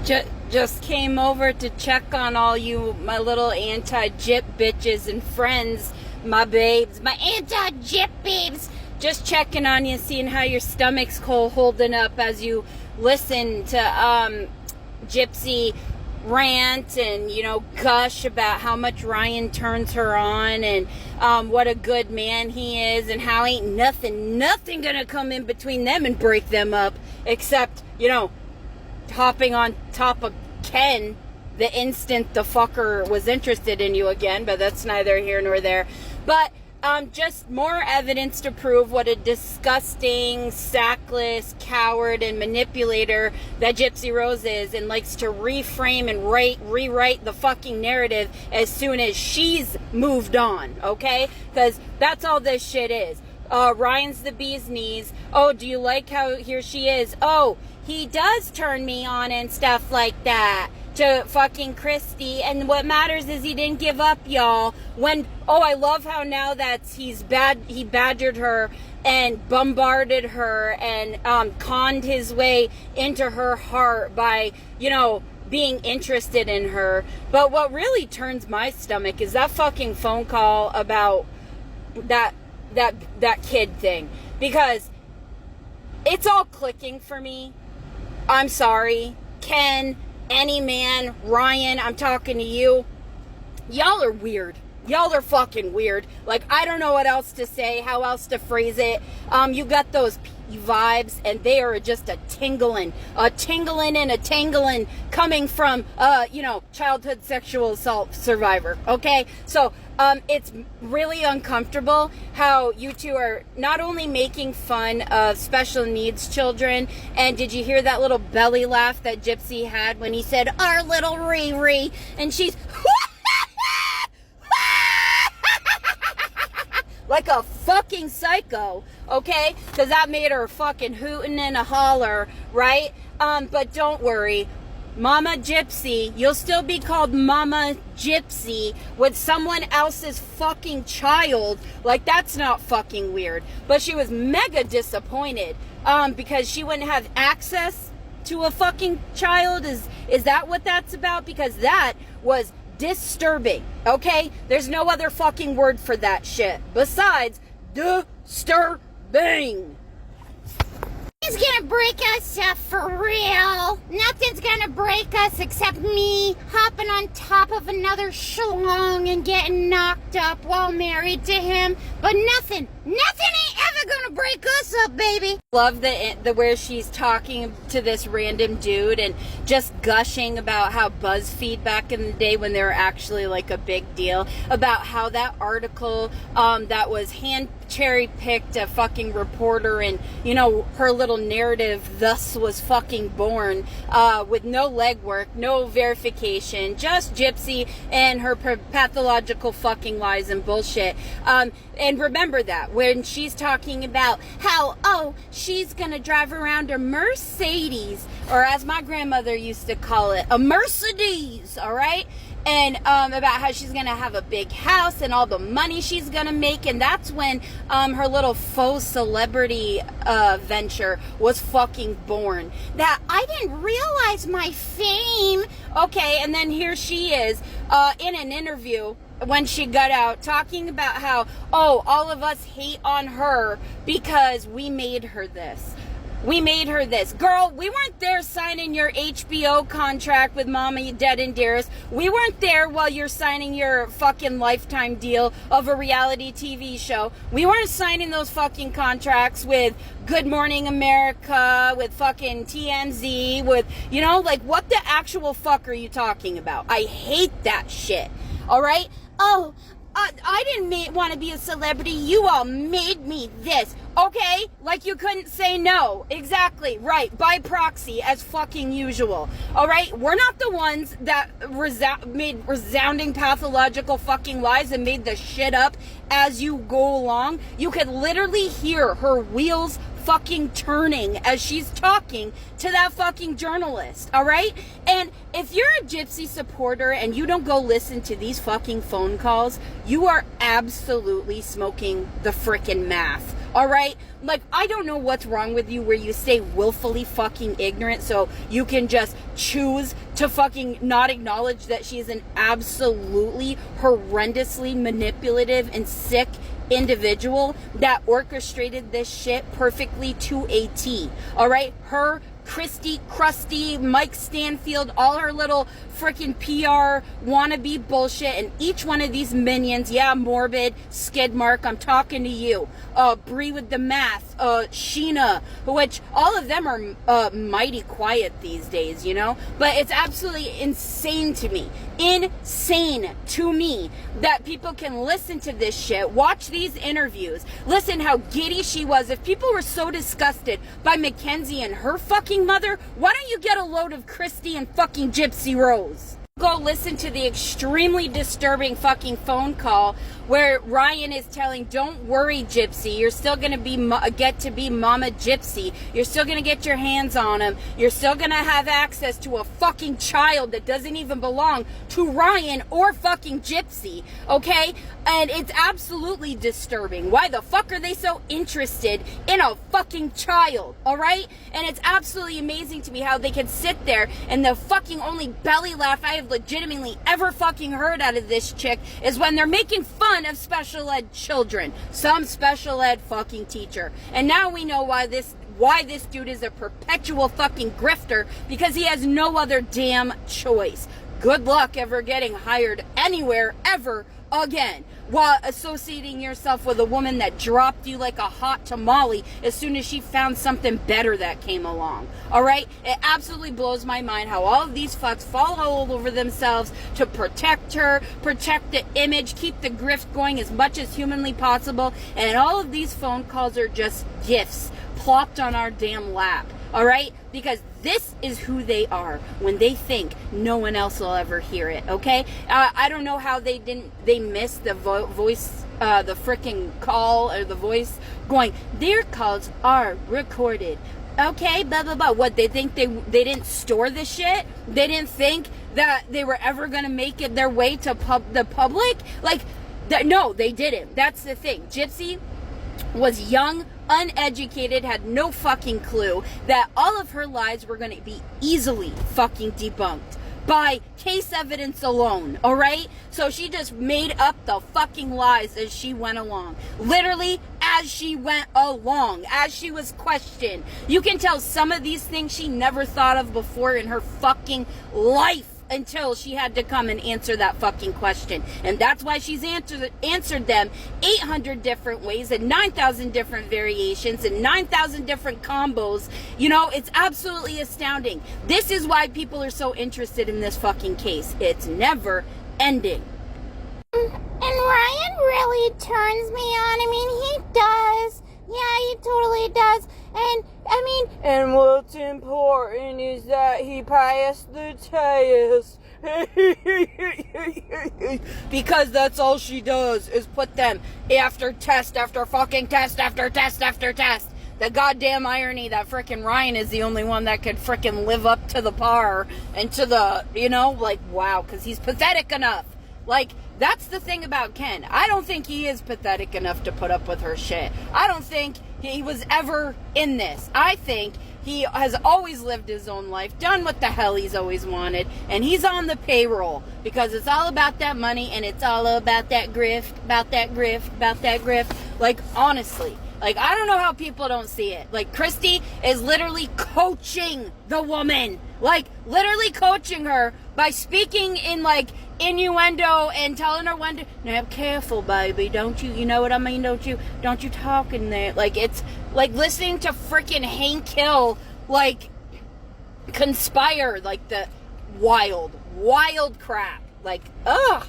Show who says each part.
Speaker 1: Just came over to check on all you, my little anti-gyp bitches and friends, my babes, my anti-gyp babes. Just checking on you, seeing how your stomach's holding up as you listen to Gypsy rant and, you know, gush about how much Ryan turns her on and what a good man he is and how ain't nothing gonna come in between them and break them up except, you know, hopping on top of Ken the instant the fucker was interested in you again, but that's neither here nor there. But just more evidence to prove what a disgusting, sackless, coward, and manipulator that Gypsy Rose is, and likes to reframe and rewrite the fucking narrative as soon as she's moved on, okay? Because that's all this shit is. Ryan's the bee's knees. Oh, do you like how here she is? Oh, he does turn me on and stuff like that. To fucking Christy, and what matters is he didn't give up, y'all. I love how now that he badgered her and bombarded her and conned his way into her heart by, you know, being interested in her. But what really turns my stomach is that fucking phone call about that kid thing, because it's all clicking for me. I'm sorry, Ken, any man, Ryan, I'm talking to you. Y'all are weird. Y'all are fucking weird. Like, I don't know what else to say, how else to phrase it. You got those vibes, and they are just a tingling and a tangling coming from, childhood sexual assault survivor, okay? So, it's really uncomfortable how you two are not only making fun of special needs children, and did you hear that little belly laugh that Gypsy had when he said, our little Riri, and she's like a fucking psycho, okay? Because that made her fucking hootin' and a holler, right? But don't worry. Mama Gypsy, you'll still be called Mama Gypsy with someone else's fucking child. Like, that's not fucking weird. But she was mega disappointed because she wouldn't have access to a fucking child. Is that what that's about? Because that was disturbing, okay? There's no other fucking word for that shit besides disturbing.
Speaker 2: Nothing's gonna break us up for real. Nothing's gonna break us except me hopping on top of another schlong and getting knocked up while married to him. But nothing ain't ever gonna break us up, baby.
Speaker 1: Love the where she's talking to this random dude and just gushing about how BuzzFeed back in the day, when they were actually like a big deal, about how that article that was hand cherry picked a fucking reporter, and you know, her little narrative thus was fucking born with no legwork, no verification, just Gypsy and her pathological fucking lies and bullshit. And remember that when she's talking about how, oh, she's gonna drive around a Mercedes, or as my grandmother used to call it, a Mercedes, all right? And about how she's going to have a big house and all the money she's going to make. And that's when her little faux celebrity venture was fucking born. That I didn't realize my fame. Okay, and then here she is in an interview when she got out talking about how, oh, all of us hate on her because we made her this. We made her this. Girl, we weren't there signing your HBO contract with Mama Dead and Dearest. We weren't there while you're signing your fucking lifetime deal of a reality TV show. We weren't signing those fucking contracts with Good Morning America, with fucking TMZ, with, you know, like, what the actual fuck are you talking about? I hate that shit. All right? Oh, I didn't want to be a celebrity. You all made me this. Okay? Like you couldn't say no. Exactly. Right. By proxy, as fucking usual. All right? We're not the ones that made resounding pathological fucking lies and made the shit up as you go along. You could literally hear her wheels fucking turning as she's talking to that fucking journalist, all right? And if you're a Gypsy supporter and you don't go listen to these fucking phone calls, you are absolutely smoking the frickin' math, All right? Like, I don't know what's wrong with you where you stay willfully fucking ignorant so you can just choose to fucking not acknowledge that she's an absolutely horrendously manipulative and sick individual that orchestrated this shit perfectly to a T. All right? Her, Christy, Krusty, Mike Stanfield, all her little freaking PR wannabe bullshit, and each one of these minions, yeah, Morbid, Skidmark, I'm talking to you, Bree with the math, Sheena, which all of them are mighty quiet these days, you know, but it's absolutely insane to me that people can listen to this shit, watch these interviews, listen how giddy she was. If people were so disgusted by Mackenzie and her fucking mother, why don't you get a load of Christy and fucking Gypsy Rose? Go listen to the extremely disturbing fucking phone call where Ryan is telling, don't worry, Gypsy, you're still going to get to be Mama Gypsy. You're still going to get your hands on him. You're still going to have access to a fucking child that doesn't even belong to Ryan or fucking Gypsy, okay? And it's absolutely disturbing. Why the fuck are they so interested in a fucking child, all right? And it's absolutely amazing to me how they can sit there and the fucking only belly laugh I have legitimately ever fucking heard out of this chick is when they're making fun of special ed children. Some special ed fucking teacher. And now we know why this dude is a perpetual fucking grifter, because he has no other damn choice. Good luck ever getting hired anywhere ever again, while associating yourself with a woman that dropped you like a hot tamale as soon as she found something better that came along. All right? It absolutely blows my mind how all of these fucks fall all over themselves to protect her, protect the image, keep the grift going as much as humanly possible, and all of these phone calls are just gifts plopped on our damn lap. All right? Because this is who they are when they think no one else will ever hear it, okay? I don't know how they missed the voice, the freaking call or the voice going, their calls are recorded. Okay, blah, blah, blah. What, they think they didn't store the shit? They didn't think that they were ever going to make it their way to the public? Like, no, they didn't. That's the thing. Gypsy was young, uneducated, had no fucking clue that all of her lies were going to be easily fucking debunked by case evidence alone, all right? So she just made up the fucking lies as she went along. Literally, as she went along, as she was questioned. You can tell some of these things she never thought of before in her fucking life, until she had to come and answer that fucking question. And that's why she's answered them 800 different ways and 9,000 different variations and 9,000 different combos. You know, it's absolutely astounding. This is why people are so interested in this fucking case. It's never ending.
Speaker 2: And Ryan really turns me on. I mean, he does. Yeah, he totally does.
Speaker 1: And what's important is that he passed the test. Because that's all she does is put them after test after fucking test after test after test. The goddamn irony that frickin' Ryan is the only one that could frickin' live up to the par and to the, you know, like, wow, because he's pathetic enough. Like, that's the thing about Ken. I don't think he is pathetic enough to put up with her shit. I don't think he was ever in this. I think he has always lived his own life, done what the hell he's always wanted, and he's on the payroll because it's all about that money and it's all about that grift, about that grift, about that grift. Like, honestly, like, I don't know how people don't see it. Like, Christy is literally coaching the woman. Like, literally coaching her by speaking in, like, innuendo and telling her when to, now, careful, baby, don't you know what I mean? Don't you talk in there. Like, it's like listening to freaking Hank Hill, like, conspire, like, the wild crap. Like, ugh.